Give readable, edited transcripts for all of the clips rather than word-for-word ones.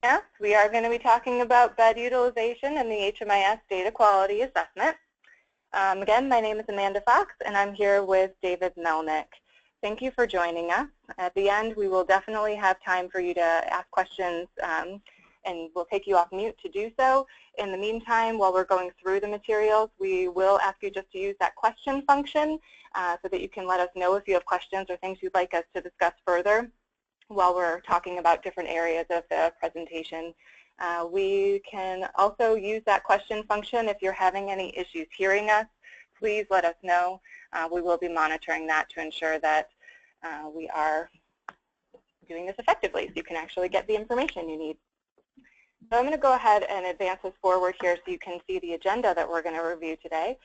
Yes, we are going to be talking about bed utilization and the HMIS data quality assessment. Again, my name is Amanda Fox, and I'm here with David Melnick. Thank you for joining us. At the end, we will definitely have time for you to ask questions, and we'll take you off mute to do so. In the meantime, while we're going through the materials, we will ask you just to use that question function so that you can let us know if you have questions or things you'd like us to discuss further while we're talking about different areas of the presentation. We can also use that question function if you're having any issues hearing us. Please let us know. We will be monitoring that to ensure that we are doing this effectively so you can actually get the information you need. So I'm going to go ahead and advance this forward here so you can see the agenda that we're going to review today.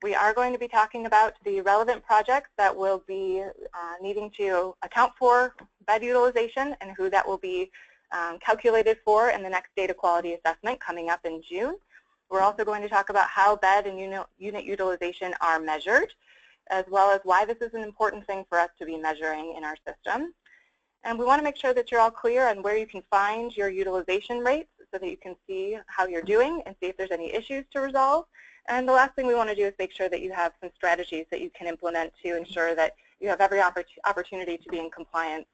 We are going to be talking about the relevant projects that will be needing to account for bed utilization and who that will be calculated for in the next data quality assessment coming up in June. We're also going to talk about how bed and unit utilization are measured, as well as why this is an important thing for us to be measuring in our system. And we want to make sure that you're all clear on where you can find your utilization rates so that you can see how you're doing and see if there's any issues to resolve. And the last thing we want to do is make sure that you have some strategies that you can implement to ensure that you have every opportunity to be in compliance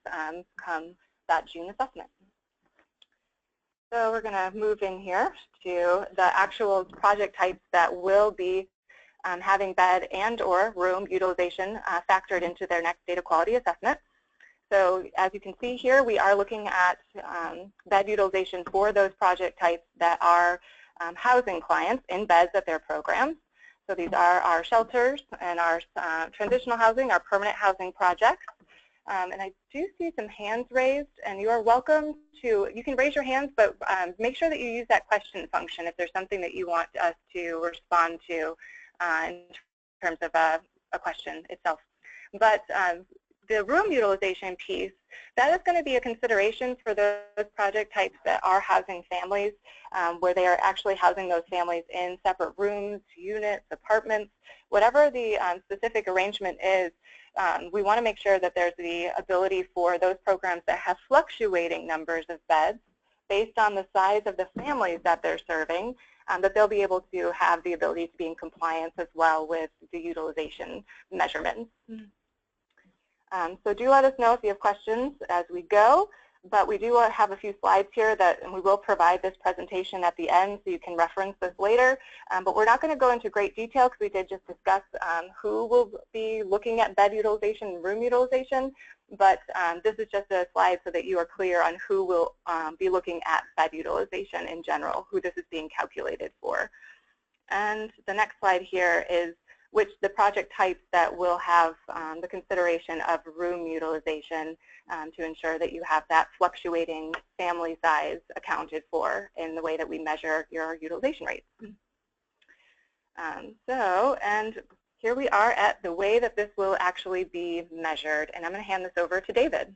come that June assessment. So we're going to move in here to the actual project types that will be having bed and or room utilization factored into their next data quality assessment. So as you can see here, we are looking at bed utilization for those project types that are housing clients in beds at their programs. So these are our shelters and our transitional housing, our permanent housing projects. And I do see some hands raised, and you are welcome to, you can raise your hands, but make sure that you use that question function if there's something that you want us to respond to in terms of a question itself. But the room utilization piece, that is going to be a consideration for those project types that are housing families, where they are actually housing those families in separate rooms, units, apartments, whatever the specific arrangement is. We want to make sure that there's the ability for those programs that have fluctuating numbers of beds based on the size of the families that they're serving, that they'll be able to have the ability to be in compliance as well with the utilization measurements. So do let us know if you have questions as we go, but we do have a few slides here and we will provide this presentation at the end so you can reference this later. But we're not going to go into great detail because we did just discuss who will be looking at bed utilization and room utilization, but this is just a slide so that you are clear on who will be looking at bed utilization in general, who this is being calculated for. And the next slide here is the project types that will have the consideration of room utilization to ensure that you have that fluctuating family size accounted for in the way that we measure your utilization rates. And here we are at the way that this will actually be measured, and I'm going to hand this over to David.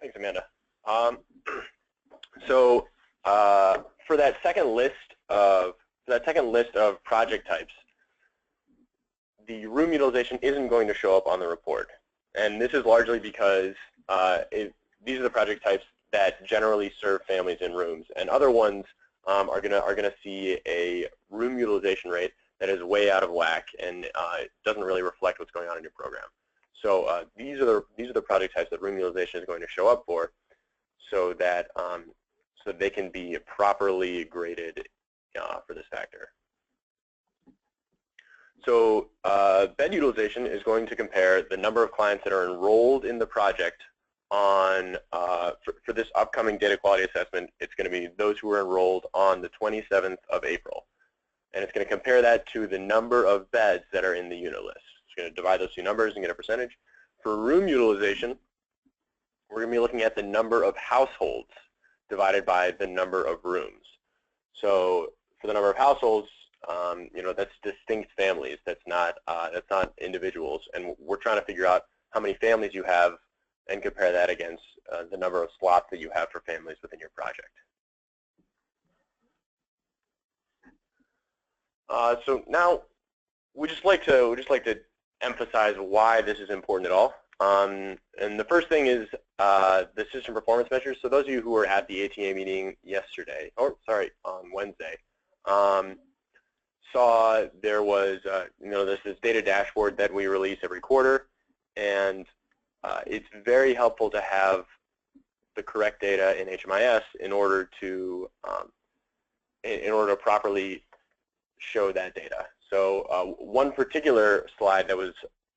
Thanks, Amanda. For that second list of project types, the room utilization isn't going to show up on the report. And this is largely because these are the project types that generally serve families in rooms. And other ones are gonna see a room utilization rate that is way out of whack and it doesn't really reflect what's going on in your program. So these are the project types that room utilization is going to show up for, so that they can be properly graded for this factor. So bed utilization is going to compare the number of clients that are enrolled in the project on, for this upcoming data quality assessment, it's going to be those who were enrolled on the 27th of April. And it's going to compare that to the number of beds that are in the unit list. It's going to divide those two numbers and get a percentage. For room utilization, we're going to be looking at the number of households divided by the number of rooms. So for the number of households, that's distinct families. That's not individuals. And we're trying to figure out how many families you have and compare that against the number of slots that you have for families within your project. So now we just like to emphasize why this is important at all. And the first thing is the system performance measures. So those of you who were at the ATA meeting yesterday, or sorry, on Wednesday, saw there was, there's this data dashboard that we release every quarter, and it's very helpful to have the correct data in HMIS in order to properly show that data. So one particular slide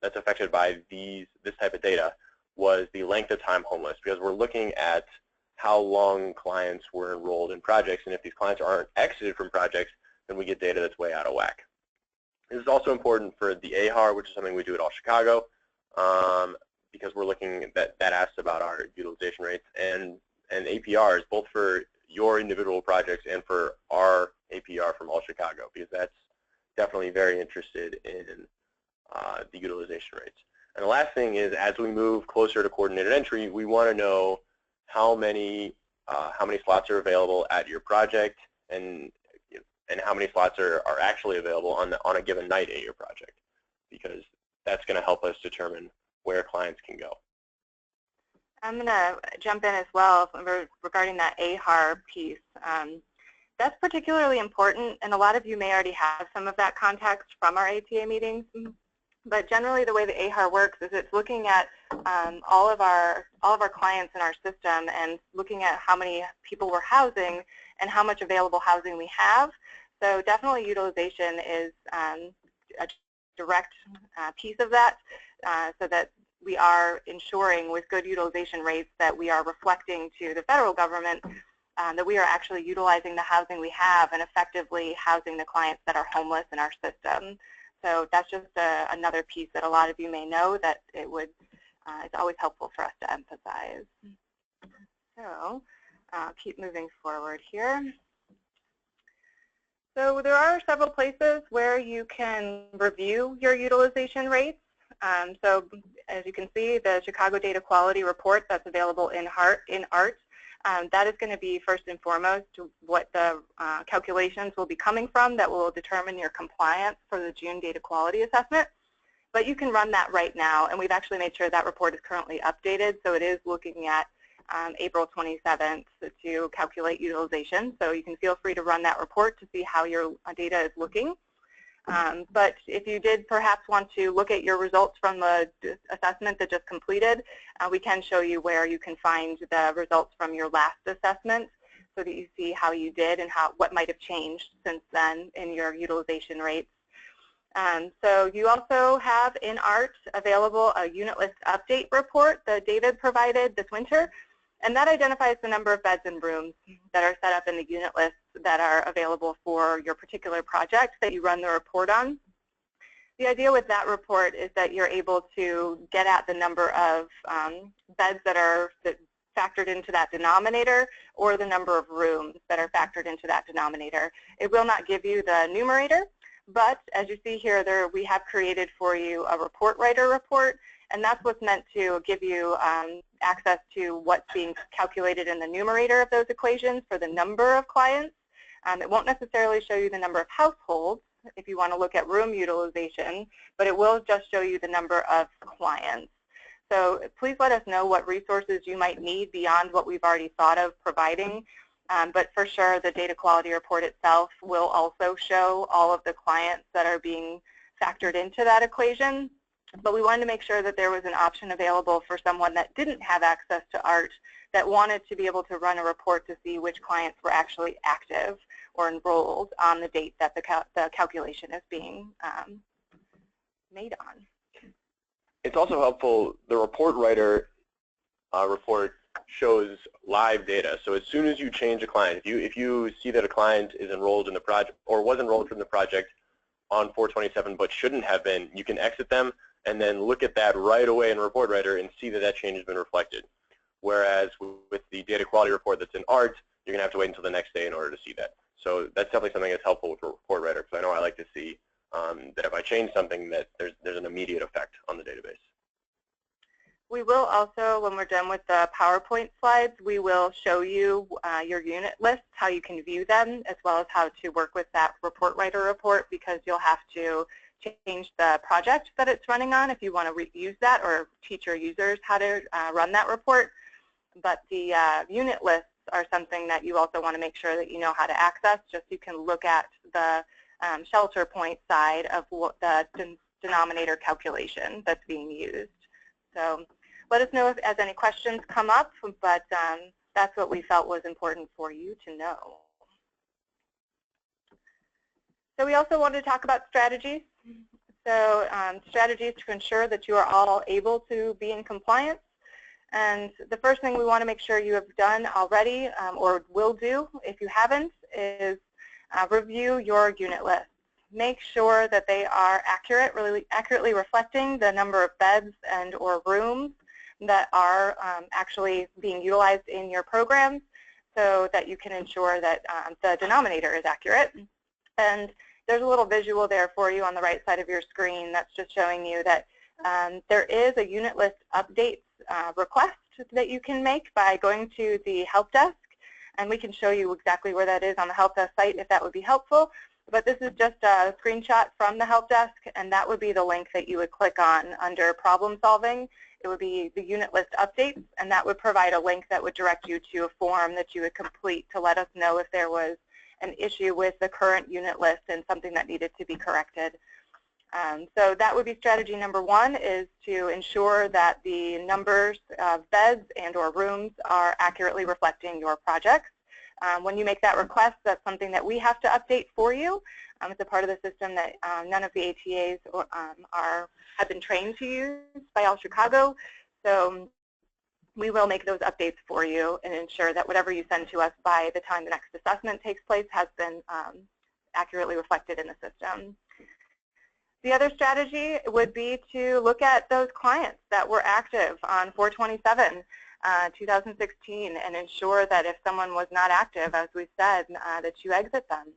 that's affected by this type of data was the length of time homeless, because we're looking at how long clients were enrolled in projects, and if these clients aren't exited from projects, then we get data that's way out of whack. This is also important for the AHAR, which is something we do at All Chicago, because we're looking that asks about our utilization rates, and APRs, both for your individual projects and for our APR from All Chicago, because that's definitely very interested in the utilization rates. And the last thing is, as we move closer to coordinated entry, we want to know how many slots are available at your project, and how many slots are actually available on a given night at your project, because that's going to help us determine where clients can go. I'm going to jump in as well regarding that AHAR piece. That's particularly important, and a lot of you may already have some of that context from our ATA meetings. But generally, the way the AHAR works is it's looking at all of our clients in our system and looking at how many people we're housing and how much available housing we have. So definitely utilization is a direct piece of that, so that we are ensuring with good utilization rates that we are reflecting to the federal government that we are actually utilizing the housing we have and effectively housing the clients that are homeless in our system. So that's just another piece that a lot of you may know that it's always helpful for us to emphasize. So keep moving forward here. So there are several places where you can review your utilization rates. So as you can see, the Chicago Data Quality Report that's available in ART, that is going to be first and foremost what the calculations will be coming from that will determine your compliance for the June data quality assessment. But you can run that right now, and we've actually made sure that report is currently updated, so it is looking at April 27th to calculate utilization. So you can feel free to run that report to see how your data is looking. But if you did perhaps want to look at your results from the assessment that just completed, we can show you where you can find the results from your last assessment so that you see how you did and what might have changed since then in your utilization rates. So you also have in ART available a unit list update report that David provided this winter, and that identifies the number of beds and rooms that are set up in the unit lists that are available for your particular project that you run the report on. The idea with that report is that you're able to get at the number of beds that are factored into that denominator, or the number of rooms that are factored into that denominator. It will not give you the numerator, but as you see here, we have created for you a report writer report, and that's what's meant to give you access to what's being calculated in the numerator of those equations for the number of clients. It won't necessarily show you the number of households if you want to look at room utilization, but it will just show you the number of clients. So please let us know what resources you might need beyond what we've already thought of providing. But for sure, the data quality report itself will also show all of the clients that are being factored into that equation. But we wanted to make sure that there was an option available for someone that didn't have access to ART that wanted to be able to run a report to see which clients were actually active or enrolled on the date that the calculation is being made on. It's also helpful, the report writer report shows live data. So as soon as you change a client, if you see that a client is enrolled in the project or was enrolled in the project on 4/27 but shouldn't have been, you can exit them and then look at that right away in Report Writer and see that that change has been reflected. Whereas with the data quality report that's in ART, you're going to have to wait until the next day in order to see that. So that's definitely something that's helpful with Report Writer, because I know I like to see that if I change something that there's an immediate effect on the database. We will also, when we're done with the PowerPoint slides, we will show you your unit lists, how you can view them, as well as how to work with that Report Writer report, because you'll have to change the project that it's running on if you want to reuse that or teach your users how to run that report. But the unit lists are something that you also want to make sure that you know how to access, just so you can look at the shelter point side of what the denominator calculation that's being used. So let us know if as any questions come up, but that's what we felt was important for you to know. So we also wanted to talk about strategies. So strategies to ensure that you are all able to be in compliance. And the first thing we want to make sure you have done already or will do if you haven't is review your unit lists. Make sure that they are accurate, really accurately reflecting the number of beds and or rooms that are actually being utilized in your programs, so that you can ensure that the denominator is accurate. And there's a little visual there for you on the right side of your screen that's just showing you that there is a unit list update request that you can make by going to the help desk, and we can show you exactly where that is on the help desk site if that would be helpful. But this is just a screenshot from the help desk, and that would be the link that you would click on under problem solving. It would be the unit list updates, and that would provide a link that would direct you to a form that you would complete to let us know if there was an issue with the current unit list and something that needed to be corrected. So that would be strategy number one, is to ensure that the numbers of beds and or rooms are accurately reflecting your projects. When you make that request, that's something that we have to update for you. It's a part of the system that none of the ATAs have been trained to use by All Chicago. So we will make those updates for you and ensure that whatever you send to us by the time the next assessment takes place has been accurately reflected in the system. The other strategy would be to look at those clients that were active on 4/27, 2016, and ensure that if someone was not active, as we said, that you exit them.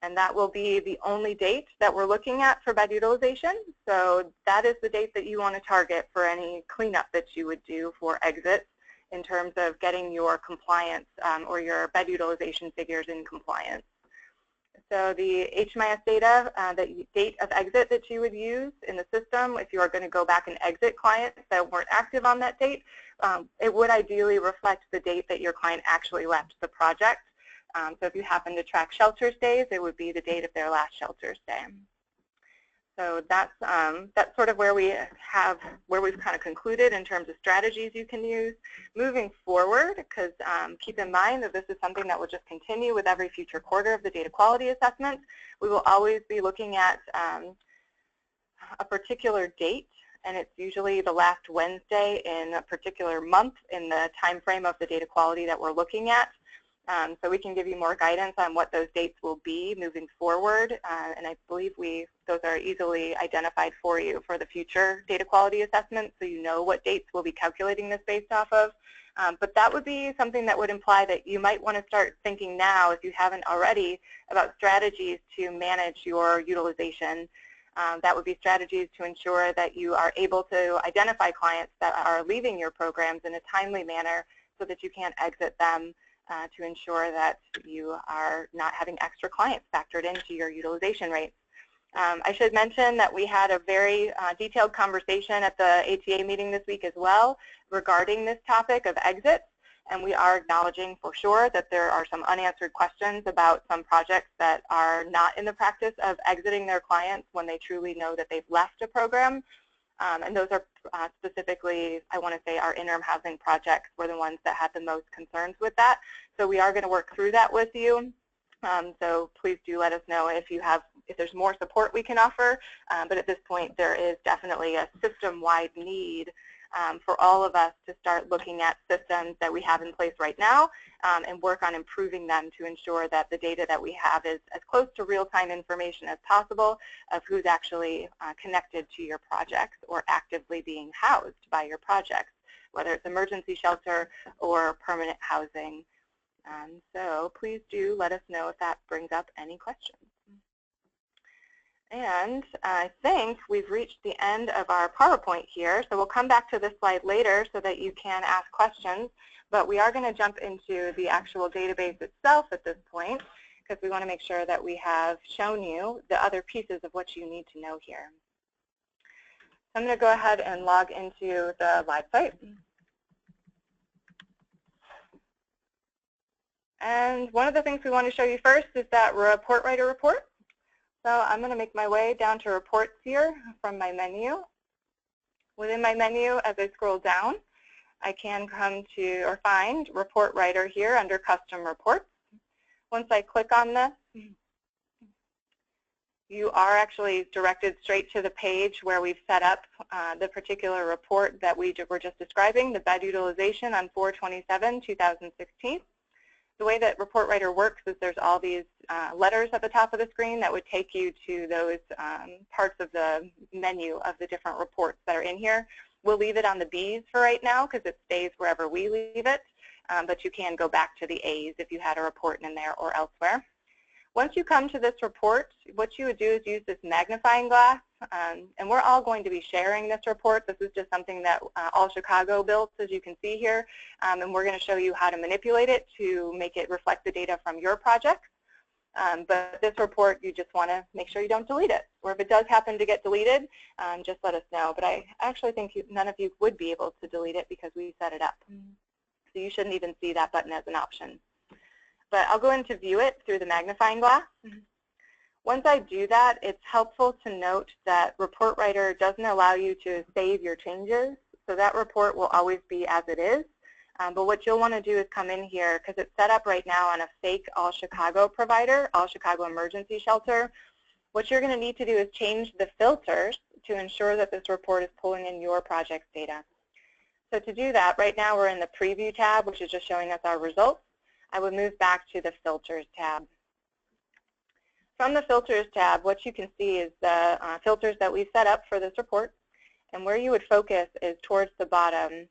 And that will be the only date that we're looking at for bed utilization. So that is the date that you want to target for any cleanup that you would do for exits in terms of getting your compliance or your bed utilization figures in compliance. So the HMIS data, the date of exit that you would use in the system, if you are going to go back and exit clients that weren't active on that date, it would ideally reflect the date that your client actually left the project. So if you happen to track shelter stays, it would be the date of their last shelter stay. So that's sort of where we've kind of concluded in terms of strategies you can use. Moving forward, because keep in mind that this is something that will just continue with every future quarter of the data quality assessment. We will always be looking at a particular date, and it's usually the last Wednesday in a particular month in the time frame of the data quality that we're looking at. So we can give you more guidance on what those dates will be moving forward, and I believe those are easily identified for you for the future data quality assessment, so you know what dates we'll be calculating this based off of. But that would be something that would imply that you might want to start thinking now, if you haven't already, about strategies to manage your utilization. That would be strategies to ensure that you are able to identify clients that are leaving your programs in a timely manner so that you can't exit them, to ensure that you are not having extra clients factored into your utilization rates. I should mention that we had a very detailed conversation at the ATA meeting this week as well regarding this topic of exits, and we are acknowledging for sure that there are some unanswered questions about some projects that are not in the practice of exiting their clients when they truly know that they've left a program. And those are specifically, I want to say, our interim housing projects were the ones that had the most concerns with that. So we are going to work through that with you. So please do let us know if there's more support we can offer. But at this point, there is definitely a system-wide need for all of us to start looking at systems that we have in place right now and work on improving them to ensure that the data that we have is as close to real-time information as possible of who's actually connected to your projects or actively being housed by your projects, whether it's emergency shelter or permanent housing. So please do let us know if that brings up any questions. And I think we've reached the end of our PowerPoint here, so we'll come back to this slide later so that you can ask questions. But we are going to jump into the actual database itself at this point, because we want to make sure that we have shown you the other pieces of what you need to know here. So I'm going to go ahead and log into the live site. And one of the things we want to show you first is that report writer report. So I'm going to make my way down to reports here from my menu. Within my menu, as I scroll down, I can come to or find report writer here under custom reports. Once I click on this, you are actually directed straight to the page where we've set up the particular report that we were just describing, the bed utilization on 4/27/2016. The way that report writer works is there's all these letters at the top of the screen that would take you to those parts of the menu of the different reports that are in here. We'll leave it on the B's for right now because it stays wherever we leave it, but you can go back to the A's if you had a report in there or elsewhere. Once you come to this report, what you would do is use this magnifying glass, and we're all going to be sharing this report. This is just something that All Chicago built, as you can see here, and we're going to show you how to manipulate it to make it reflect the data from your project. But this report, you just want to make sure you don't delete it, or if it does happen to get deleted, just let us know. But I actually think none of you would be able to delete it because we set it up. So you shouldn't even see that button as an option. But I'll go into view it through the magnifying glass. Once I do that, it's helpful to note that report writer doesn't allow you to save your changes. So that report will always be as it is. But what you'll want to do is come in here, because it's set up right now on a fake All Chicago provider, All Chicago Emergency Shelter. What you're going to need to do is change the filters to ensure that this report is pulling in your project's data. So to do that, right now we're in the Preview tab, which is just showing us our results. I would move back to the Filters tab. From the Filters tab, what you can see is the filters that we've set up for this report. And where you would focus is towards the bottom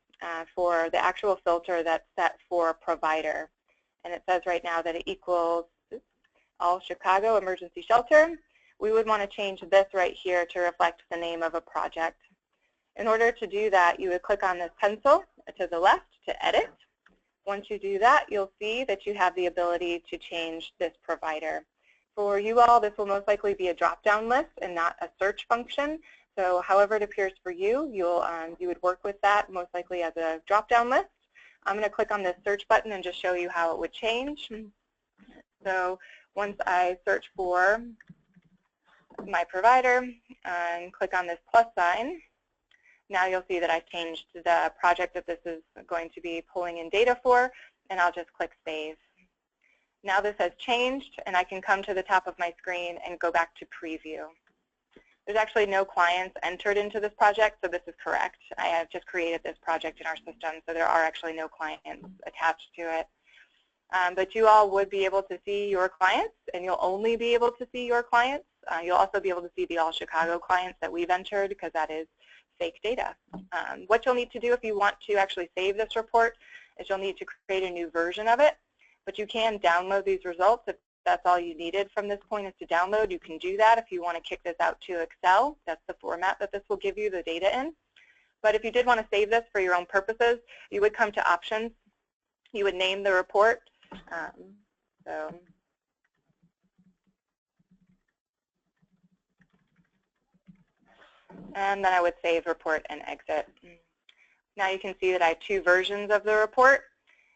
for the actual filter that's set for provider. And it says right now that it equals All Chicago Emergency Shelter. We would want to change this right here to reflect the name of a project. In order to do that, you would click on this pencil to the left to edit. Once you do that, you'll see that you have the ability to change this provider. For you all, this will most likely be a drop-down list and not a search function. So however it appears for you, you would work with that most likely as a drop-down list. I'm going to click on this search button and just show you how it would change. So once I search for my provider and click on this plus sign, now you'll see that I've changed the project that this is going to be pulling in data for, and I'll just click Save. Now this has changed, and I can come to the top of my screen and go back to Preview. There's actually no clients entered into this project, so this is correct. I have just created this project in our system, so there are actually no clients attached to it. But you all would be able to see your clients, and you'll only be able to see your clients. You'll also be able to see the All Chicago clients that we've entered, because that is fake data. What you'll need to do if you want to actually save this report is you'll need to create a new version of it, but you can download these results. If that's all you needed from this point is to download, you can do that. If you want to kick this out to Excel, that's the format that this will give you the data in. But if you did want to save this for your own purposes, you would come to Options. You would name the report. And then I would save report and exit. Now you can see that I have two versions of the report.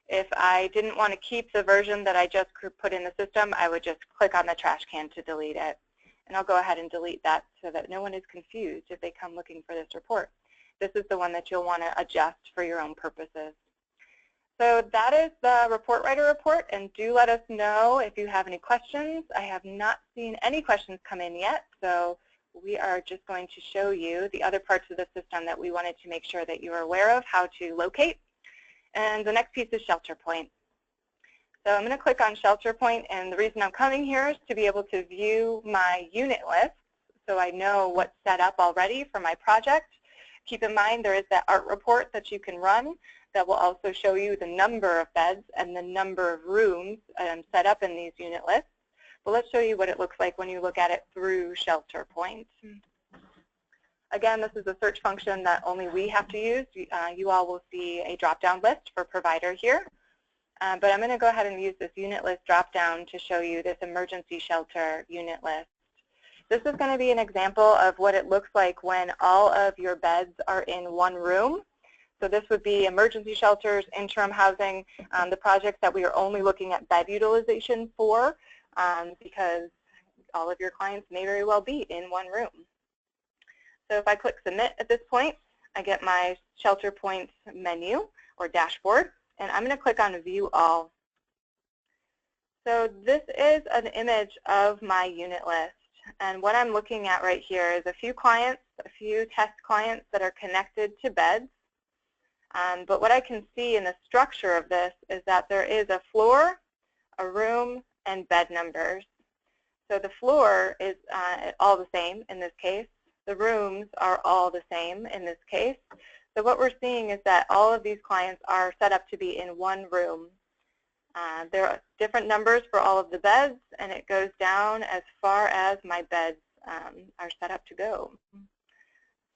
If I didn't want to keep the version that I just put in the system, I would just click on the trash can to delete it. And I'll go ahead and delete that so that no one is confused if they come looking for this report. This is the one that you'll want to adjust for your own purposes. So that is the report writer report, and do let us know if you have any questions. I have not seen any questions come in yet, so we are just going to show you the other parts of the system that we wanted to make sure that you are aware of how to locate. And the next piece is Shelter Point. So I'm going to click on Shelter Point, and the reason I'm coming here is to be able to view my unit list so I know what's set up already for my project. Keep in mind there is that ART report that you can run that will also show you the number of beds and the number of rooms set up in these unit lists. But let's show you what it looks like when you look at it through Shelter Point. Again, this is a search function that only we have to use. You all will see a drop-down list for provider here. but I'm going to go ahead and use this unit list drop-down to show you this emergency shelter unit list. This is going to be an example of what it looks like when all of your beds are in one room. So this would be emergency shelters, interim housing, the projects that we are only looking at bed utilization for, because all of your clients may very well be in one room. So if I click Submit at this point, I get my shelter points menu or dashboard, and I'm going to click on View All. So this is an image of my unit list, and what I'm looking at right here is a few clients, a few test clients that are connected to beds. But what I can see in the structure of this is that there is a floor, a room, and bed numbers. So the floor is all the same in this case. The rooms are all the same in this case. So what we're seeing is that all of these clients are set up to be in one room. There are different numbers for all of the beds, and it goes down as far as my beds are set up to go.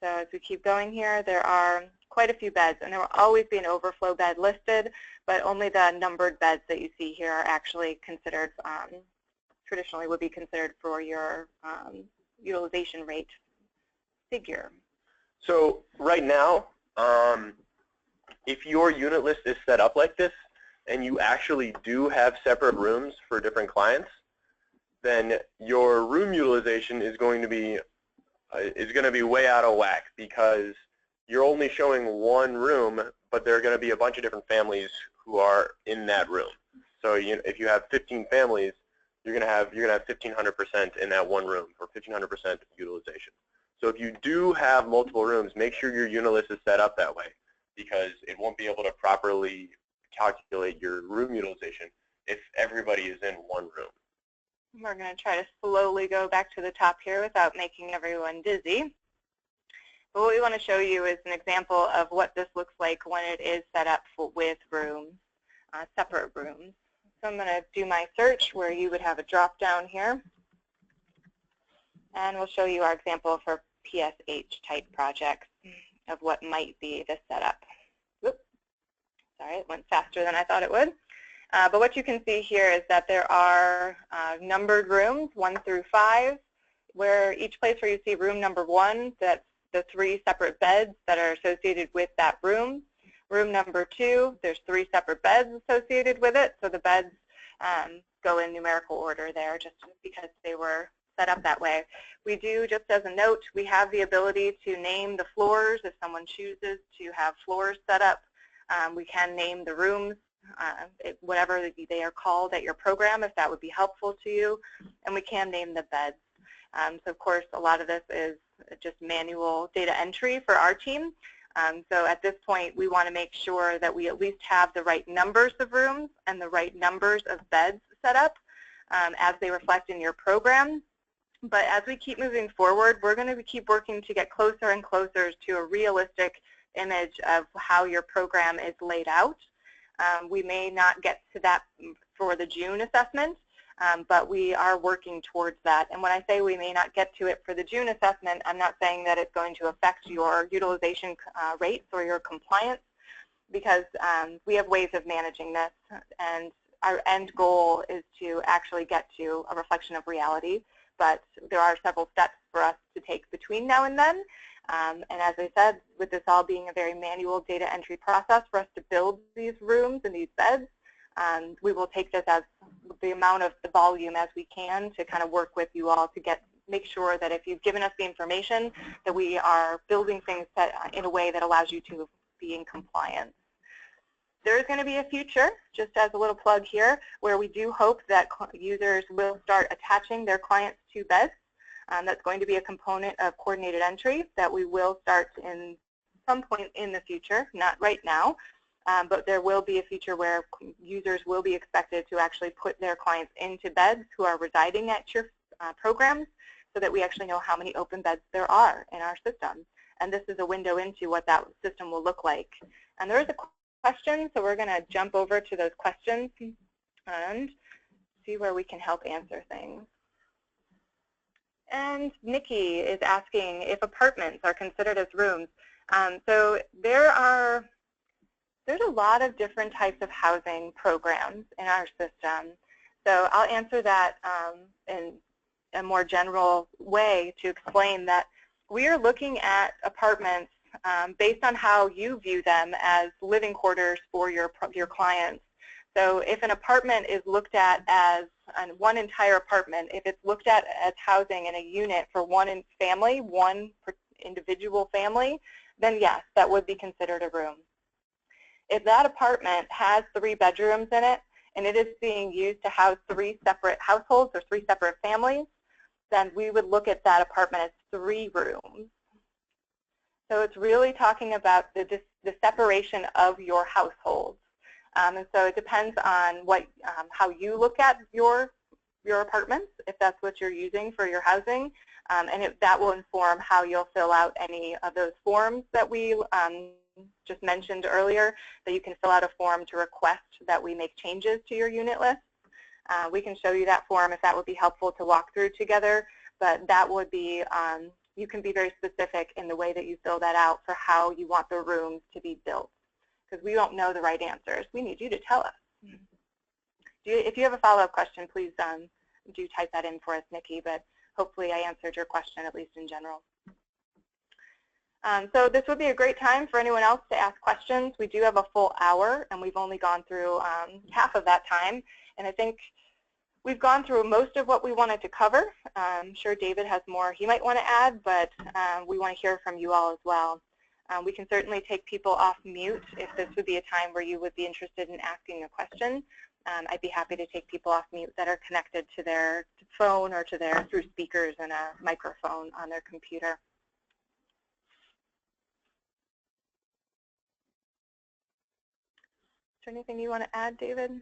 So as we keep going here, there are quite a few beds, and there will always be an overflow bed listed, but only the numbered beds that you see here are actually considered, traditionally would be considered for your utilization rate figure. So right now, if your unit list is set up like this, and you actually do have separate rooms for different clients, then your room utilization is going to be way out of whack, because you're only showing one room, but there are going to be a bunch of different families who are in that room. So if you have 15 families, you're going to have 1,500% in that one room, or 1,500% utilization. So if you do have multiple rooms, make sure your unit list is set up that way, because it won't be able to properly calculate your room utilization if everybody is in one room. We're going to try to slowly go back to the top here without making everyone dizzy. But what we want to show you is an example of what this looks like when it is set up with rooms, separate rooms. So I'm going to do my search where you would have a drop down here. And we'll show you our example for PSH type projects of what might be the setup. Oops. Sorry, it went faster than I thought it would. But what you can see here is that there are numbered rooms, 1 through 5, where each place where you see room number 1, that's the 3 separate beds that are associated with that room. Room number 2, there's 3 separate beds associated with it, so the beds go in numerical order there just because they were set up that way. We do, just as a note, we have the ability to name the floors if someone chooses to have floors set up. We can name the rooms, whatever they are called at your program, if that would be helpful to you, and we can name the beds. So of course, a lot of this is just manual data entry for our team. So at this point, we want to make sure that we at least have the right numbers of rooms and the right numbers of beds set up as they reflect in your program. But as we keep moving forward, we're going to keep working to get closer and closer to a realistic image of how your program is laid out. We may not get to that for the June assessment, but we are working towards that. And when I say we may not get to it for the June assessment, I'm not saying that it's going to affect your utilization rates or your compliance, because we have ways of managing this, and our end goal is to actually get to a reflection of reality. But there are several steps for us to take between now and then. And as I said, with this all being a very manual data entry process for us to build these rooms and these beds, we will take this as the amount of the volume as we can to kind of work with you all to make sure that if you've given us the information, that we are building things in a way that allows you to be in compliance. There is going to be a future, just as a little plug here, where we do hope that users will start attaching their clients to beds. That's going to be a component of coordinated entry that we will start in some point in the future, not right now, but there will be a future where users will be expected to actually put their clients into beds who are residing at your programs, so that we actually know how many open beds there are in our system. And this is a window into what that system will look like. And there is a question, so we're going to jump over to those questions and see where we can help answer things. And Nikki is asking if apartments are considered as rooms. So there are There's a lot of different types of housing programs in our system. So I'll answer that in a more general way to explain that we are looking at apartments based on how you view them as living quarters for your clients. So if an apartment is looked at as one entire apartment, if it's looked at as housing in a unit for one family, one individual family, then yes, that would be considered a room. If that apartment has 3 bedrooms in it and it is being used to house 3 separate households or 3 separate families, then we would look at that apartment as 3 rooms. So it's really talking about the separation of your households. And so it depends on how you look at your apartments, if that's what you're using for your housing, and that will inform how you'll fill out any of those forms that we just mentioned earlier, that you can fill out a form to request that we make changes to your unit list. We can show you that form if that would be helpful to walk through together, but that would be, you can be very specific in the way that you fill that out for how you want the rooms to be built, because we don't know the right answers. We need you to tell us. If you have a follow-up question, please do type that in for us, Nikki, but hopefully I answered your question, at least in general. So this would be a great time for anyone else to ask questions. We do have a full hour, and we've only gone through half of that time. And I think we've gone through most of what we wanted to cover. I'm sure David has more he might want to add, but we want to hear from you all as well. We can certainly take people off mute if this would be a time where you would be interested in asking a question. I'd be happy to take people off mute that are connected to their phone or through speakers and a microphone on their computer. Is there anything you want to add, David?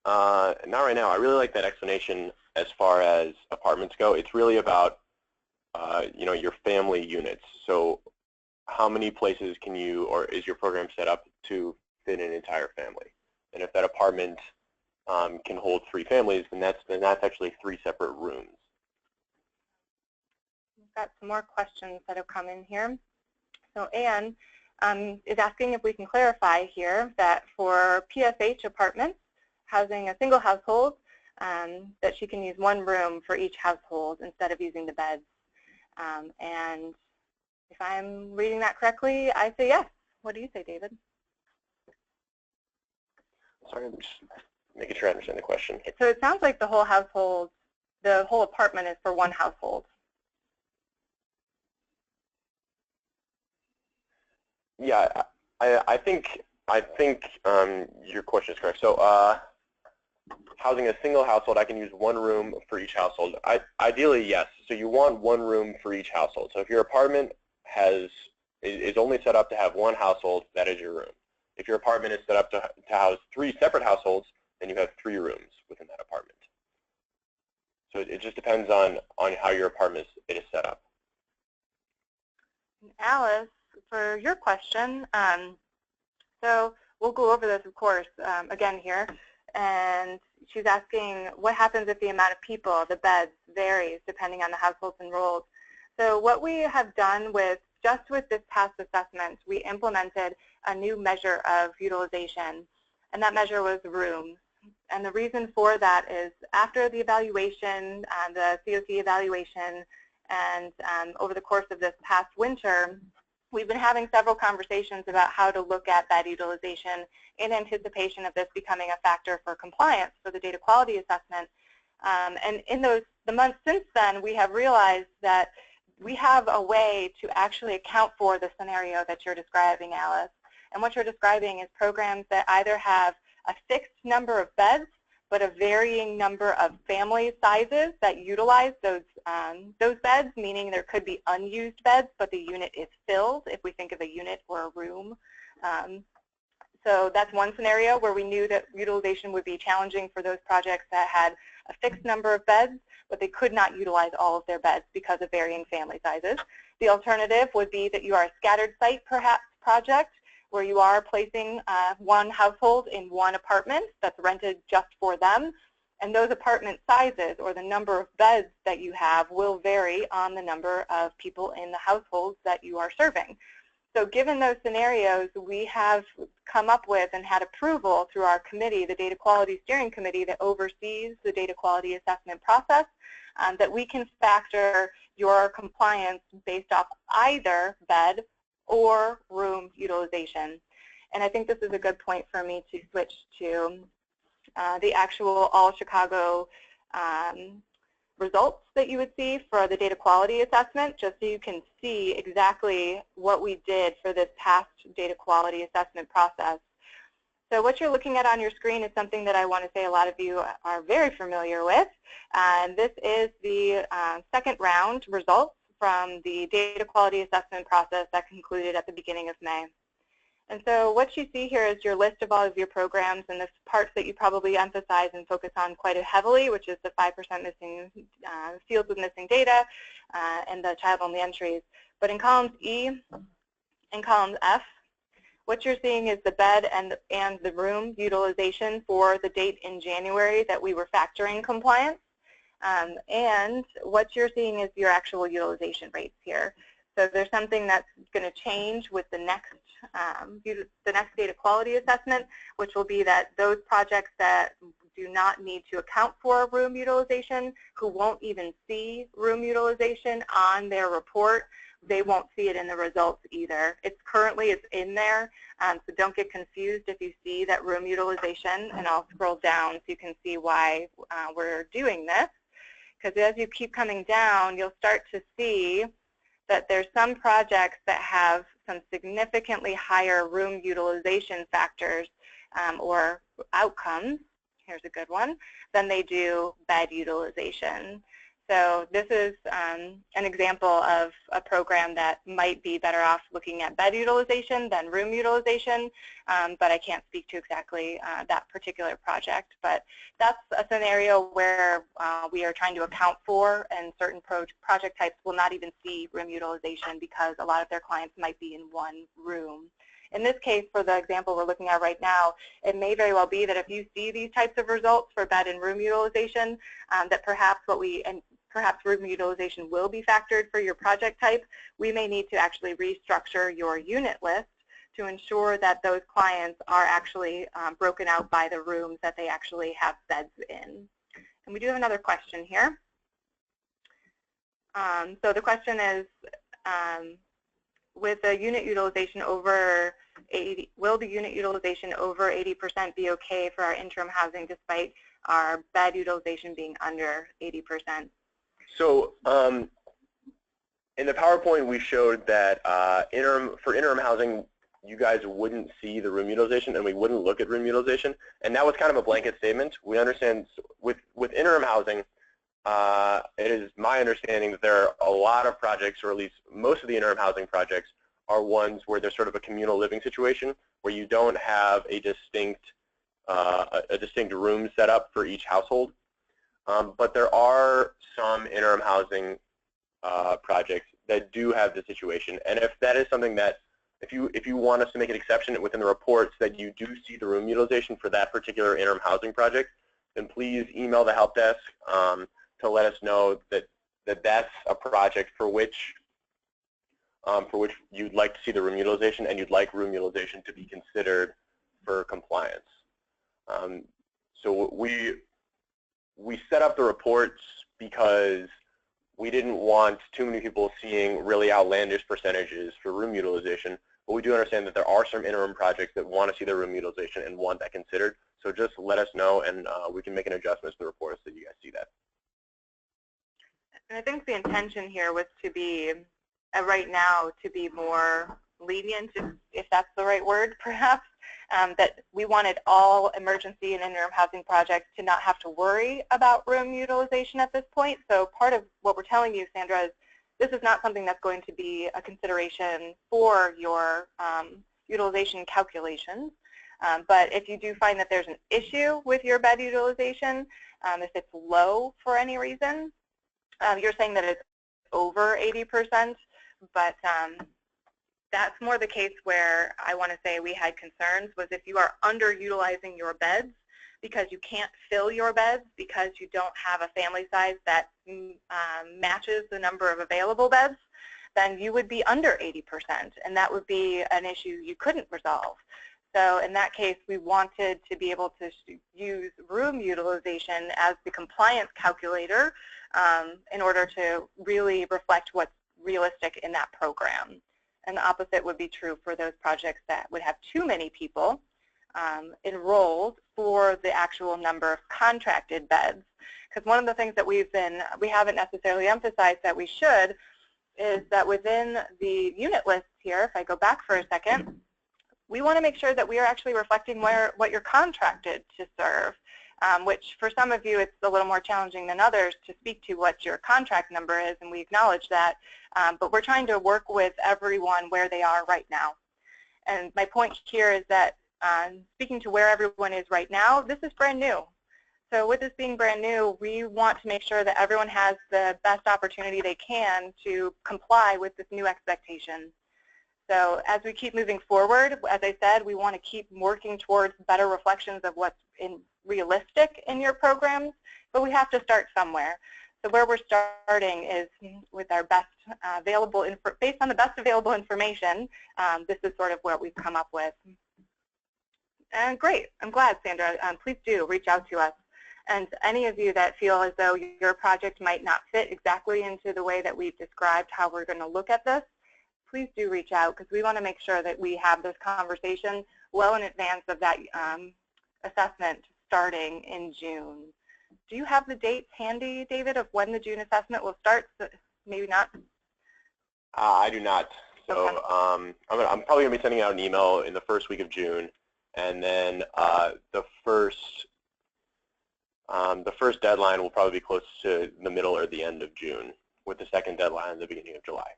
Not right now. I really like that explanation as far as apartments go. It's really about your family units. So how many places can you, or is your program set up to fit an entire family? And if that apartment can hold 3 families, then that's actually 3 separate rooms. We've got some more questions that have come in here. So Anne is asking if we can clarify here that for PSH apartments housing a single household, that she can use 1 room for each household instead of using the beds. And if I'm reading that correctly, I say yes. What do you say, David? Sorry, I'm just making sure I understand the question. So it sounds like the whole household, the whole apartment is for 1 household. Yeah, I think your question is correct. So housing a single household, I can use 1 room for each household. Ideally, yes. So you want 1 room for each household. So if your apartment is only set up to have 1 household, that is your room. If your apartment is set up to house 3 separate households, then you have 3 rooms within that apartment. So it just depends on how your apartment is set up. Alice, for your question, so we'll go over this, of course, again here. And she's asking what happens if the amount of people, the beds, varies depending on the households enrolled. So what we have done just with this past assessment, we implemented a new measure of utilization, and that measure was rooms. And the reason for that is after the evaluation, the COC evaluation, and over the course of this past winter, we've been having several conversations about how to look at bed utilization in anticipation of this becoming a factor for compliance for the data quality assessment. And in the months since then, we have realized that we have a way to actually account for the scenario that you're describing, Alice. And what you're describing is programs that either have a fixed number of beds, but a varying number of family sizes that utilize those beds, meaning there could be unused beds, but the unit is filled, if we think of a unit or a room. So that's one scenario where we knew that utilization would be challenging for those projects that had a fixed number of beds, but they could not utilize all of their beds because of varying family sizes. The alternative would be that you are a scattered site, perhaps, project, where you are placing 1 household in 1 apartment that's rented just for them, and those apartment sizes or the number of beds that you have will vary on the number of people in the households that you are serving. So given those scenarios, we have come up with and had approval through our committee, the Data Quality Steering Committee that oversees the data quality assessment process, that we can factor your compliance based off either bed or room utilization. And I think this is a good point for me to switch to the actual all-Chicago results that you would see for the data quality assessment, just so you can see exactly what we did for this past data quality assessment process. So what you're looking at on your screen is something that I want to say a lot of you are very familiar with. And this is the second round results from the data quality assessment process that concluded at the beginning of May. And so what you see here is your list of all of your programs and the parts that you probably emphasize and focus on quite heavily, which is the 5% missing fields with missing data and the child-only entries. But in columns E and column F, what you're seeing is the bed and the room utilization for the date in January that we were factoring compliance. And what you're seeing is your actual utilization rates here. So there's something that's going to change with the next data quality assessment, which will be that those projects that do not need to account for room utilization, who won't even see room utilization on their report, they won't see it in the results either. It's in there, so don't get confused if you see that room utilization, and I'll scroll down so you can see why we're doing this. Because as you keep coming down, you'll start to see that there's some projects that have some significantly higher room utilization factors or outcomes, here's a good one, than they do bed utilization. So this is an example of a program that might be better off looking at bed utilization than room utilization, but I can't speak to exactly that particular project. But that's a scenario where we are trying to account for, and certain project types will not even see room utilization because a lot of their clients might be in one room. In this case, for the example we're looking at right now, it may very well be that if you see these types of results for bed and room utilization, that perhaps perhaps room utilization will be factored for your project type. We may need to actually restructure your unit list to ensure that those clients are actually broken out by the rooms that they actually have beds in. And we do have another question here. So the question is, with the unit utilization over 80, will the unit utilization over 80% be okay for our interim housing despite our bed utilization being under 80%? So in the PowerPoint, we showed that for interim housing, you guys wouldn't see the room utilization, and we wouldn't look at room utilization. And that was kind of a blanket statement. We understand with interim housing, it is my understanding that there are a lot of projects, or at least most of the interim housing projects, are ones where there's sort of a communal living situation where you don't have a distinct room set up for each household. But there are some interim housing projects that do have this situation, and if that is something that, if you want us to make an exception within the reports that you do see the room utilization for that particular interim housing project, then please email the help desk to let us know that that's a project for which you'd like to see the room utilization, and you'd like room utilization to be considered for compliance. So we set up the reports because we didn't want too many people seeing really outlandish percentages for room utilization, but we do understand that there are some interim projects that want to see the room utilization and want that considered. So just let us know, and we can make an adjustment to the reports so that you guys see that. And I think the intention here was to be, right now, to be more lenient, if that's the right word, perhaps, that we wanted all emergency and interim housing projects to not have to worry about room utilization at this point. So part of what we're telling you, Sandra, is this is not something that's going to be a consideration for your utilization calculations. But if you do find that there's an issue with your bed utilization, if it's low for any reason, you're saying that it's over 80%, but that's more the case where I want to say we had concerns was if you are underutilizing your beds because you can't fill your beds because you don't have a family size that matches the number of available beds, then you would be under 80%, and that would be an issue you couldn't resolve. So in that case, we wanted to be able to use room utilization as the compliance calculator in order to really reflect what's realistic in that program. And the opposite would be true for those projects that would have too many people enrolled for the actual number of contracted beds. Because one of the things that we haven't necessarily emphasized that we should is that within the unit list here, if I go back for a second, we want to make sure that we are actually reflecting what you're contracted to serve, which for some of you it's a little more challenging than others to speak to what your contract number is, and we acknowledge that. But we're trying to work with everyone where they are right now. And my point here is that speaking to where everyone is right now, this is brand new. So with this being brand new, we want to make sure that everyone has the best opportunity they can to comply with this new expectation. So as we keep moving forward, as I said, we want to keep working towards better reflections of what's realistic in your programs, but we have to start somewhere. So where we're starting is with our best available, based on the best available information, this is sort of what we've come up with. And great, I'm glad, Sandra. Please do reach out to us. And any of you that feel as though your project might not fit exactly into the way that we've described how we're going to look at this, please do reach out, because we want to make sure that we have this conversation well in advance of that assessment starting in June. Do you have the dates handy, David, of when the June assessment will start? So maybe not. I do not. So okay. I'm probably going to be sending out an email in the first week of June, and then the first deadline will probably be close to the middle or the end of June, with the second deadline at the beginning of July.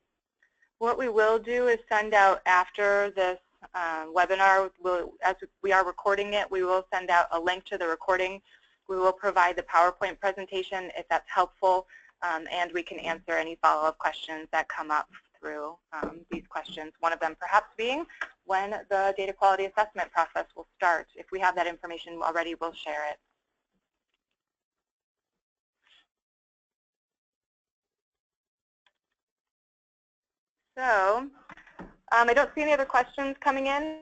What we will do is send out after this webinar, as we are recording it, we will send out a link to the recording. We will provide the PowerPoint presentation if that's helpful, and we can answer any follow-up questions that come up through these questions. One of them perhaps being when the data quality assessment process will start. If we have that information already, we'll share it. So I don't see any other questions coming in,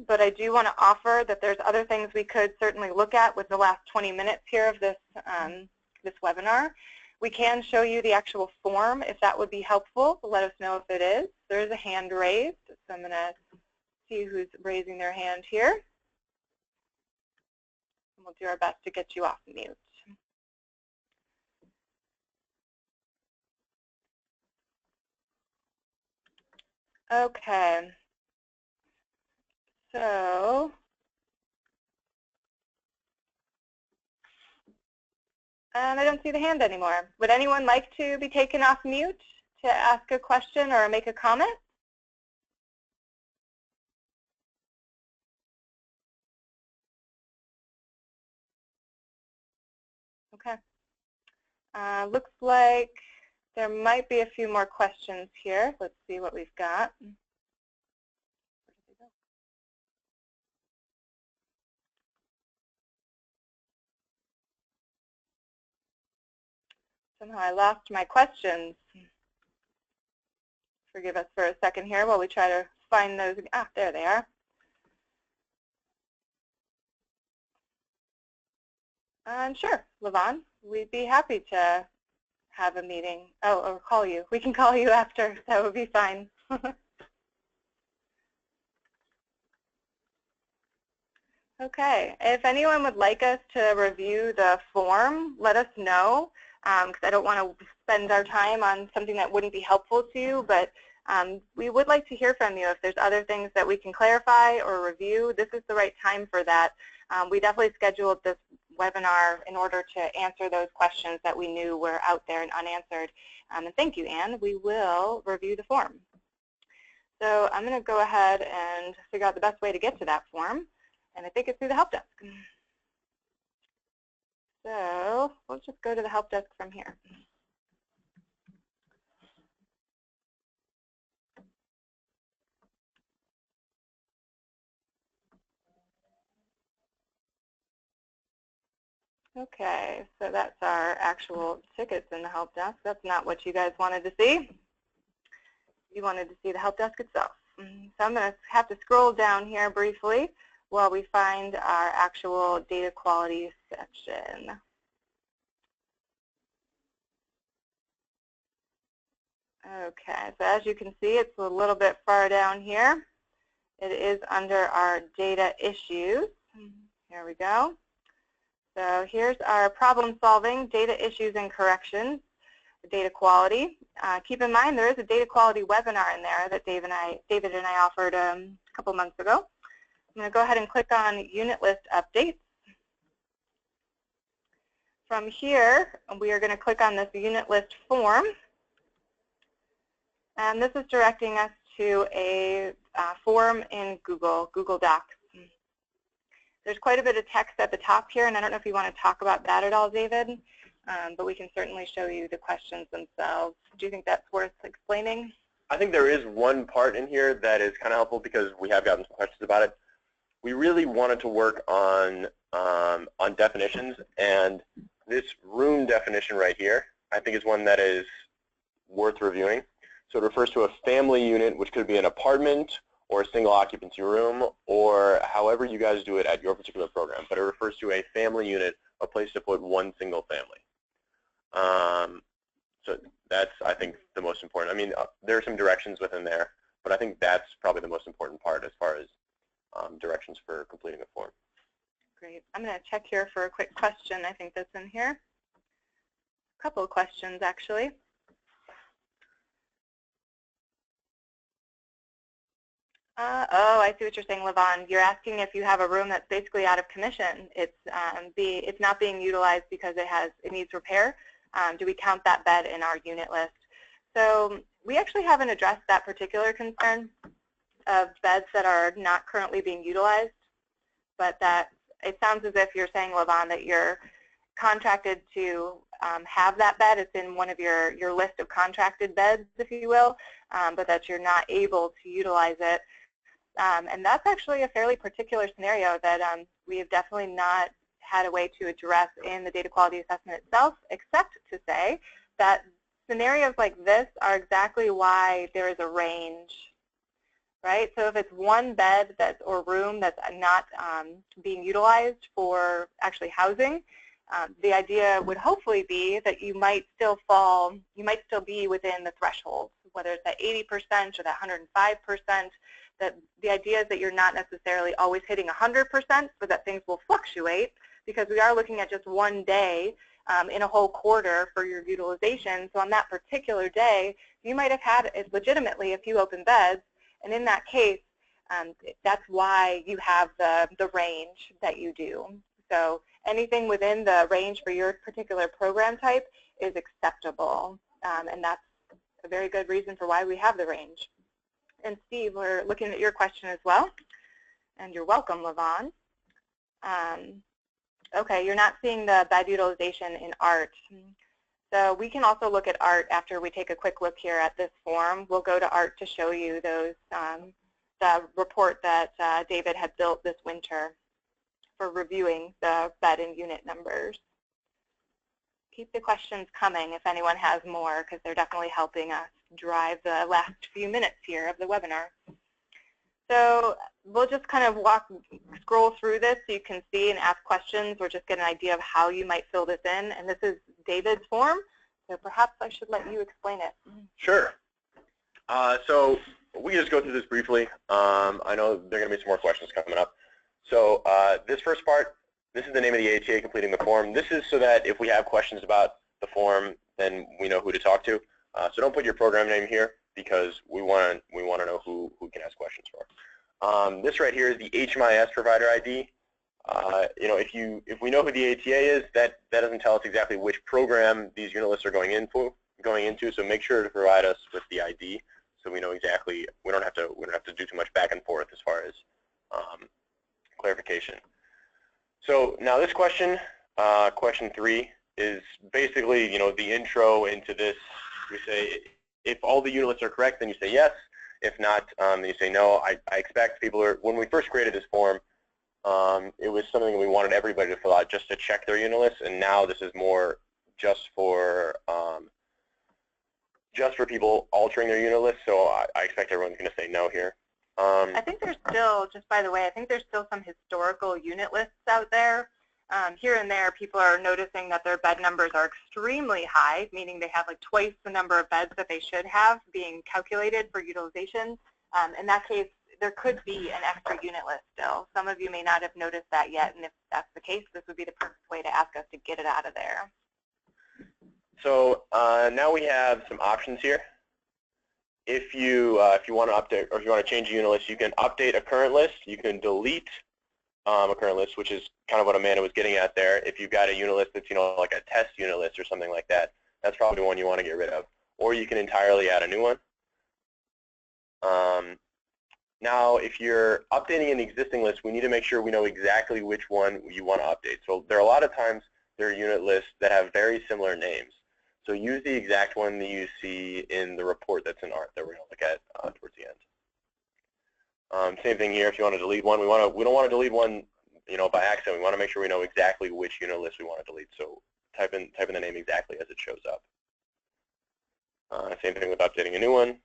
but I do want to offer that there's other things we could certainly look at with the last 20 minutes here of this, this webinar. We can show you the actual form if that would be helpful. Let us know if it is. There is a hand raised, so I'm going to see who's raising their hand here. And we'll do our best to get you off mute. Okay, so I don't see the hand anymore. Would anyone like to be taken off mute to ask a question or make a comment? Okay. Looks like there might be a few more questions here. Let's see what we've got. Somehow I lost my questions. Forgive us for a second here while we try to find those. Ah, there they are. Sure, Levon, we'd be happy to have a meeting. Oh, or call you. We can call you after. That would be fine. Okay. If anyone would like us to review the form, let us know, because I don't want to spend our time on something that wouldn't be helpful to you, but we would like to hear from you. If there's other things that we can clarify or review, this is the right time for that. We definitely scheduled this webinar in order to answer those questions that we knew were out there and unanswered. And thank you, Anne. We will review the form. So I'm going to go ahead and figure out the best way to get to that form. And I think it's through the help desk. So we'll just go to the help desk from here. Okay, so that's our actual tickets in the help desk. That's not what you guys wanted to see. you wanted to see the help desk itself. So I'm going to have to scroll down here briefly while we find our actual data quality section. Okay, so as you can see, it's a little bit far down here. It is under our data issues. Here we go. So here's our problem solving, data issues and corrections, data quality. Keep in mind there is a data quality webinar in there that David and I offered a couple months ago. I'm going to go ahead and click on unit list updates. From here, we are going to click on this unit list form. And this is directing us to a form in Google Docs. There's quite a bit of text at the top here, and I don't know if you want to talk about that at all, David, but we can certainly show you the questions themselves. Do you think that's worth explaining? I think there is one part in here that is kind of helpful because we have gotten some questions about it. We really wanted to work on definitions, and this room definition right here, I think is one that is worth reviewing. So it refers to a family unit, which could be an apartment or a single occupancy room, or however you guys do it at your particular program. But it refers to a family unit, a place to put one single family. So that's, I think, the most important. I mean, there are some directions within there, but I think that's probably the most important part as far as directions for completing the form. Great. I'm going to check here for a quick question. I think that's in here. A couple of questions, actually. Oh, I see what you're saying, Levon. You're asking if you have a room that's basically out of commission. It's not being utilized because it needs repair. Do we count that bed in our unit list? So we actually haven't addressed that particular concern of beds that are not currently being utilized, but that it sounds as if you're saying, Levon, that you're contracted to have that bed. It's in one of your list of contracted beds, if you will, but that you're not able to utilize it. And that's actually a fairly particular scenario that we have definitely not had a way to address in the data quality assessment itself, except to say that scenarios like this are exactly why there is a range, right? So if it's one bed or room that's not being utilized for actually housing, the idea would hopefully be that you might still be within the threshold, whether it's at 80% or that 105%. That the idea is that you're not necessarily always hitting 100%, but that things will fluctuate because we are looking at just one day in a whole quarter for your utilization. So on that particular day, you might have had legitimately a few open beds, and in that case, that's why you have the range that you do. So anything within the range for your particular program type is acceptable, and that's a very good reason for why we have the range. And Steve, we're looking at your question as well, and you're welcome, Levon. Okay, you're not seeing the bed utilization in ART. So we can also look at ART after we take a quick look here at this form. We'll go to ART to show you those the report that David had built this winter for reviewing the bed and unit numbers. Keep the questions coming if anyone has more, because they're definitely helping us drive the last few minutes here of the webinar. So we'll just kind of scroll through this so you can see and ask questions or just get an idea of how you might fill this in. And this is David's form, so perhaps I should let you explain it. Sure. So we can just go through this briefly. I know there are going to be some more questions coming up. So this first part, this is the name of the ATA completing the form. This is so that if we have questions about the form, then we know who to talk to. So don't put your program name here because we want to know who can ask questions for. This right here is the HMIS provider ID. You know, if we know who the ATA is, that doesn't tell us exactly which program these unit lists are going into. So make sure to provide us with the ID so we know exactly. We don't have to do too much back and forth as far as clarification. So now this question, question 3, is basically, you know, the intro into this. We say if all the unit lists are correct, then you say yes. If not, then you say no. I expect people are, when we first created this form, it was something we wanted everybody to fill out just to check their unit lists, and now this is more just for just for people altering their unit list, so I expect everyone's going to say no here. I think there's still, just by the way, I think there's still some historical unit lists out there. Here and there, people are noticing that their bed numbers are extremely high, meaning they have like twice the number of beds that they should have being calculated for utilization. In that case, there could be an extra unit list still. Some of you may not have noticed that yet, and if that's the case, this would be the perfect way to ask us to get it out of there. So now we have some options here. If you want to update or if you want to change a unit list, you can update a current list. You can delete a current list, which is kind of what Amanda was getting at there. If you've got a unit list that's like a test unit list or something like that, that's probably one you want to get rid of. Or you can entirely add a new one. Now, if you're updating an existing list, we need to make sure we know exactly which one you want to update. So there are a lot of times there are unit lists that have very similar names. So use the exact one that you see in the report that's in ART that we're going to look at towards the end. Same thing here. If you want to delete one, we don't want to delete one, by accident. We want to make sure we know exactly which unit list we want to delete. So type in the name exactly as it shows up. Same thing with updating a new one.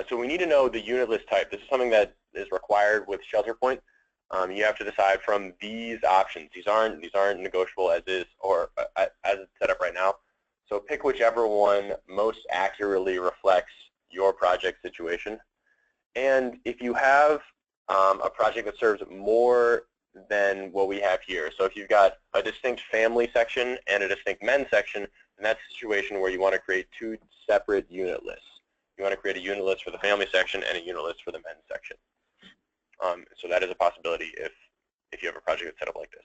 So we need to know the unit list type. This is something that is required with ShelterPoint. You have to decide from these options. These aren't negotiable as is or as it's set up right now. So pick whichever one most accurately reflects your project situation. And if you have a project that serves more than what we have here, so if you've got a distinct family section and a distinct men section, then that's a situation where you want to create two separate unit lists. You want to create a unit list for the family section and a unit list for the men's section. So that is a possibility if you have a project that's set up like this.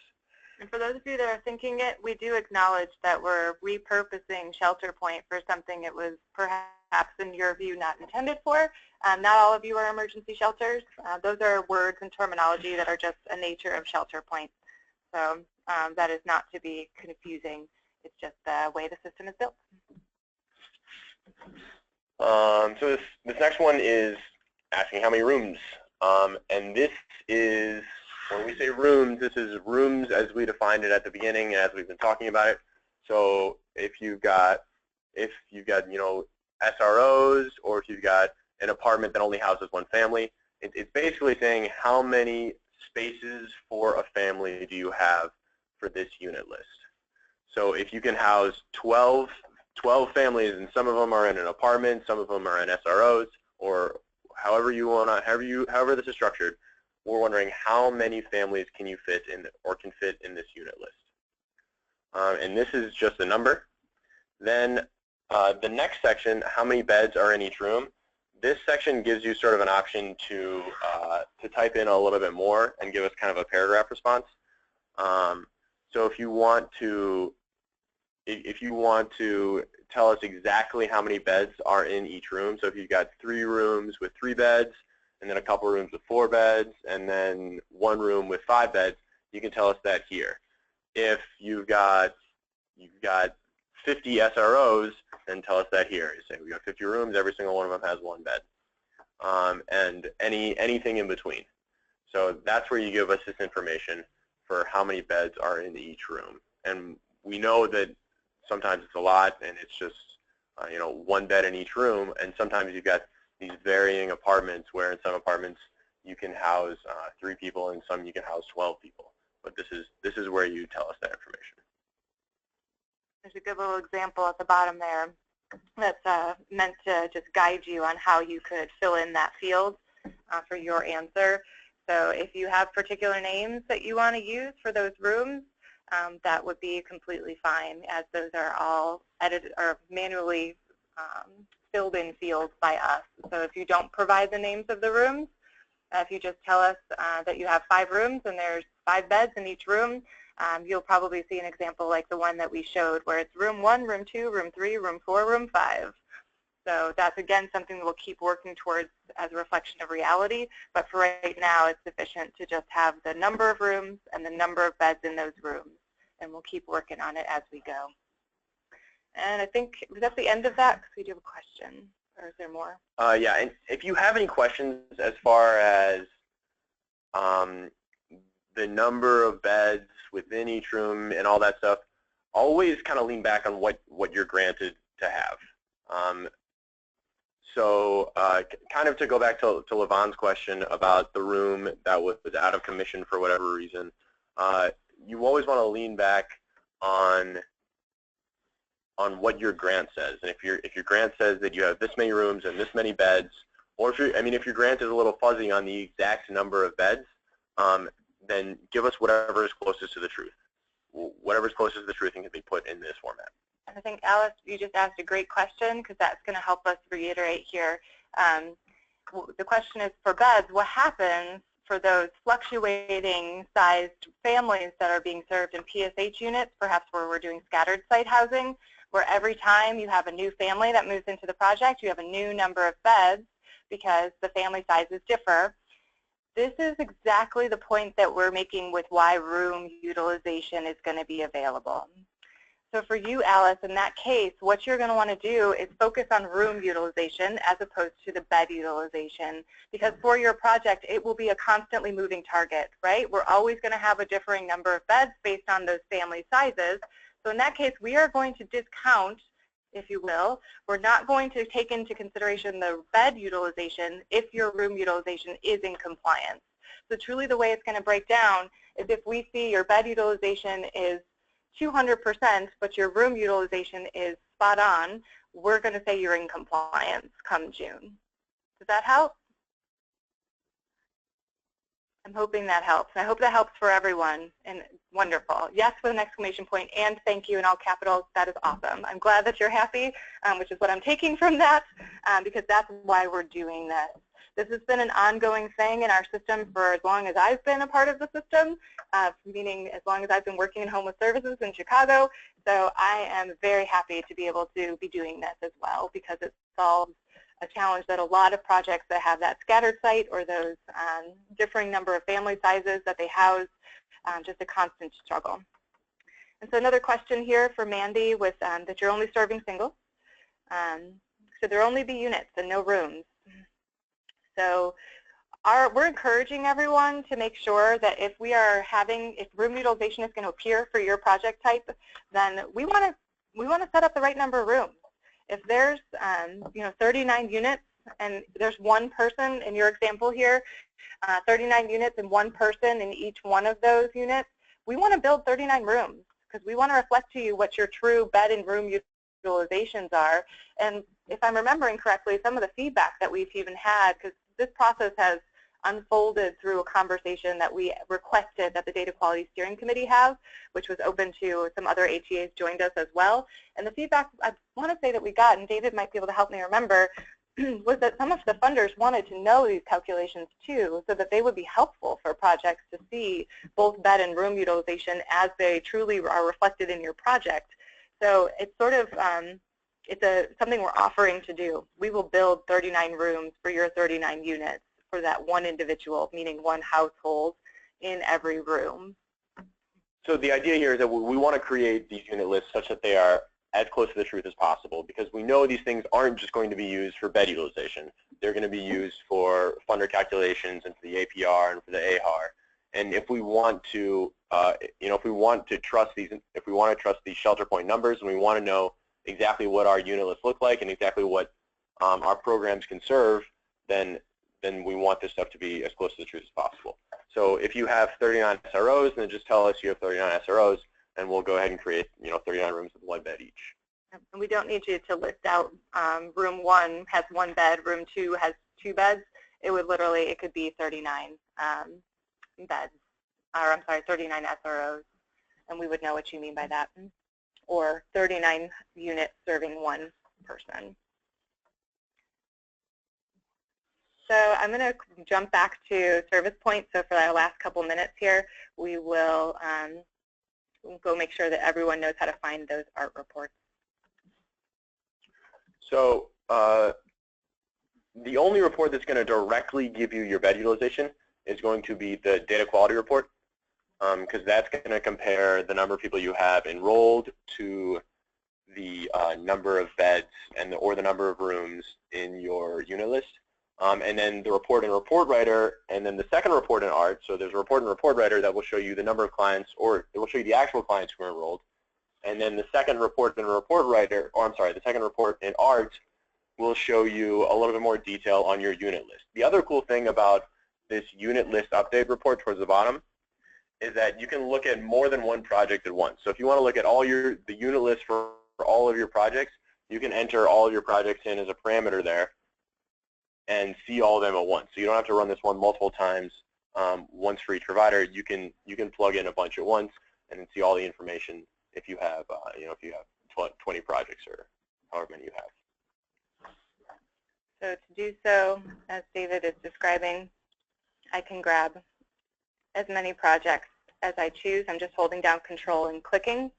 And for those of you that are thinking it, we do acknowledge that we're repurposing ShelterPoint for something it was perhaps, in your view, not intended for. Not all of you are emergency shelters. Those are words and terminology that are just a nature of ShelterPoint. So that is not to be confusing. It's just the way the system is built. So this next one is asking how many rooms. And this is, when we say rooms, this is rooms as we defined it at the beginning and as we've been talking about it. So if you've got SROs, or if you've got an apartment that only houses one family, it's basically saying how many spaces for a family do you have for this unit list. So if you can house 12 families, and some of them are in an apartment, some of them are in SROs, or however you want to, however this is structured, we're wondering how many families can you fit in or can fit in this unit list. And this is just a number. Then the next section, how many beds are in each room. This section gives you sort of an option to type in a little bit more and give us kind of a paragraph response. So if you want to tell us exactly how many beds are in each room, so if you've got 3 rooms with 3 beds, and then a couple rooms with 4 beds, and then 1 room with 5 beds, you can tell us that here. If you've got 50 SROs, then tell us that here. You say we've got 50 rooms, every single one of them has 1 bed, and anything in between. So that's where you give us this information for how many beds are in each room. And we know that sometimes it's a lot, and it's just 1 bed in each room, and sometimes you've got these varying apartments where in some apartments you can house 3 people, and some you can house 12 people. But this is where you tell us that information. There's a good little example at the bottom there that's meant to just guide you on how you could fill in that field for your answer. So if you have particular names that you want to use for those rooms, that would be completely fine, as those are all edited or manually filled in fields by us. So if you don't provide the names of the rooms, if you just tell us that you have 5 rooms and there's 5 beds in each room, you'll probably see an example like the one that we showed where it's room 1, room 2, room 3, room 4, room 5. So that's, again, something we'll keep working towards as a reflection of reality. But for right now, it's sufficient to just have the number of rooms and the number of beds in those rooms. And we'll keep working on it as we go. And I think, was that the end of that? Because we do have a question. Or is there more? Yeah, and if you have any questions as far as the number of beds within each room and all that stuff, always kind of lean back on what you're granted to have. So kind of to go back to Levon's question about the room that was out of commission for whatever reason, you always want to lean back on what your grant says. And if your grant says that you have this many rooms and this many beds, or if your grant is a little fuzzy on the exact number of beds, then give us whatever is closest to the truth. Whatever is closest to the truth and can be put in this format. And I think, Alice, you just asked a great question because that's going to help us reiterate here. The question is, for beds, what happens for those fluctuating sized families that are being served in PSH units, perhaps where we're doing scattered site housing, where every time you have a new family that moves into the project, you have a new number of beds because the family sizes differ. This is exactly the point that we're making with why room utilization is going to be available. So for you, Alice, in that case, what you're going to want to do is focus on room utilization as opposed to the bed utilization, because for your project, it will be a constantly moving target, right? We're always going to have a differing number of beds based on those family sizes. So in that case, we are going to discount, if you will. We're not going to take into consideration the bed utilization if your room utilization is in compliance. So truly the way it's going to break down is if we see your bed utilization is 200%, but your room utilization is spot on, we're going to say you're in compliance come June. Does that help? I'm hoping that helps. I hope that helps for everyone, and wonderful. Yes with an exclamation point, and thank you in all capitals. That is awesome. I'm glad that you're happy, which is what I'm taking from that, because that's why we're doing this. This has been an ongoing thing in our system for as long as I've been a part of the system, meaning as long as I've been working in homeless services in Chicago. So I am very happy to be able to be doing this as well, because it solves a challenge that a lot of projects that have that scattered site or those differing number of family sizes that they house, just a constant struggle. And so another question here for Mandy was that you're only serving singles. Should there only be units and no rooms? So we're encouraging everyone to make sure that if room utilization is going to appear for your project type, then we want to set up the right number of rooms. If there's 39 units and there's one person in your example here, 39 units and one person in each one of those units, we want to build 39 rooms because we want to reflect to you what your true bed and room utilizations are. And if I'm remembering correctly, some of the feedback that we've even had, because this process has unfolded through a conversation that we requested that the Data Quality Steering Committee have, which was open to some other HEAs joined us as well. And the feedback I want to say that we got, and David might be able to help me remember, was that some of the funders wanted to know these calculations too, so that they would be helpful for projects to see both bed and room utilization as they truly are reflected in your project. So it's sort of something we're offering to do. We will build 39 rooms for your 39 units for that one individual, meaning one household in every room. So the idea here is that we want to create these unit lists such that they are as close to the truth as possible, because we know these things aren't just going to be used for bed utilization. They're going to be used for funder calculations and for the APR and for the AHAR. And if we want to, if we want to trust these shelter point numbers, and we want to know exactly what our unit lists look like and exactly what our programs can serve, then we want this stuff to be as close to the truth as possible. So if you have 39 SROs, then just tell us you have 39 SROs, and we'll go ahead and create 39 rooms with one bed each. And we don't need you to list out room 1 has 1 bed, room 2 has 2 beds. It could be 39 beds, or I'm sorry, 39 SROs, and we would know what you mean by that. Or 39 units serving one person. So I'm going to jump back to service points. So for our last couple minutes here, we will go make sure that everyone knows how to find those ART reports. So the only report that's going to directly give you your bed utilization is going to be the data quality report, because that's going to compare the number of people you have enrolled to the number of beds or the number of rooms in your unit list. And then the report and report writer, and then the second report in ART. So there's a report and report writer that will show you the number of clients, or it will show you the actual clients who are enrolled. And then the second report in report writer, or I'm sorry, the second report in ART will show you a little bit more detail on your unit list. The other cool thing about this unit list update report towards the bottom is that you can look at more than one project at once. So if you want to look at the unit list for all of your projects, you can enter all of your projects in as a parameter there and see all of them at once. So you don't have to run this one multiple times, once for each provider. You can plug in a bunch at once and then see all the information if you have if you have 20 projects or however many you have. So to do so, as David is describing, I can grab as many projects as I choose. I'm just holding down Control and clicking,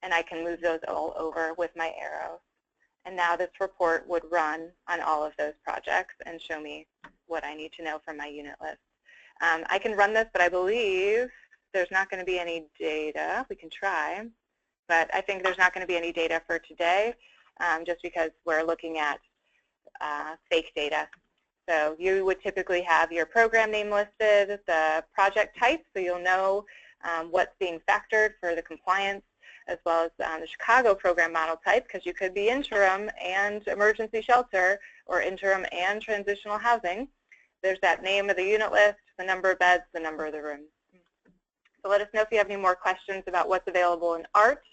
and I can move those all over with my arrows. And now this report would run on all of those projects and show me what I need to know from my unit list. I can run this, but I believe there's not going to be any data. We can try, but I think there's not going to be any data for today, just because we're looking at fake data. So you would typically have your program name listed, the project type, so you'll know what's being factored for the compliance, as well as the Chicago program model type, because you could be interim and emergency shelter or interim and transitional housing. There's that name of the unit list, the number of beds, the number of the rooms. So let us know if you have any more questions about what's available in ART.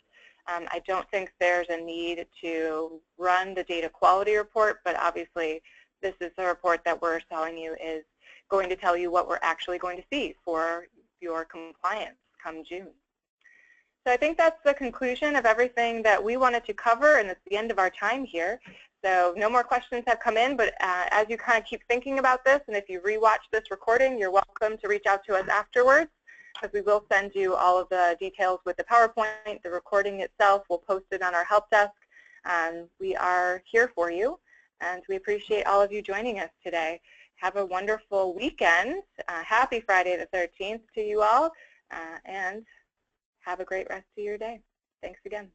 I don't think there's a need to run the data quality report, but obviously this is the report that we're telling you is going to tell you what we're actually going to see for your compliance come June. So I think that's the conclusion of everything that we wanted to cover, and it's the end of our time here. So no more questions have come in, but as you kind of keep thinking about this, and if you rewatch this recording, you're welcome to reach out to us afterwards, because we will send you all of the details with the PowerPoint, the recording itself. We'll post it on our help desk. We are here for you, and we appreciate all of you joining us today. Have a wonderful weekend. Happy Friday the 13th to you all, and have a great rest of your day. Thanks again.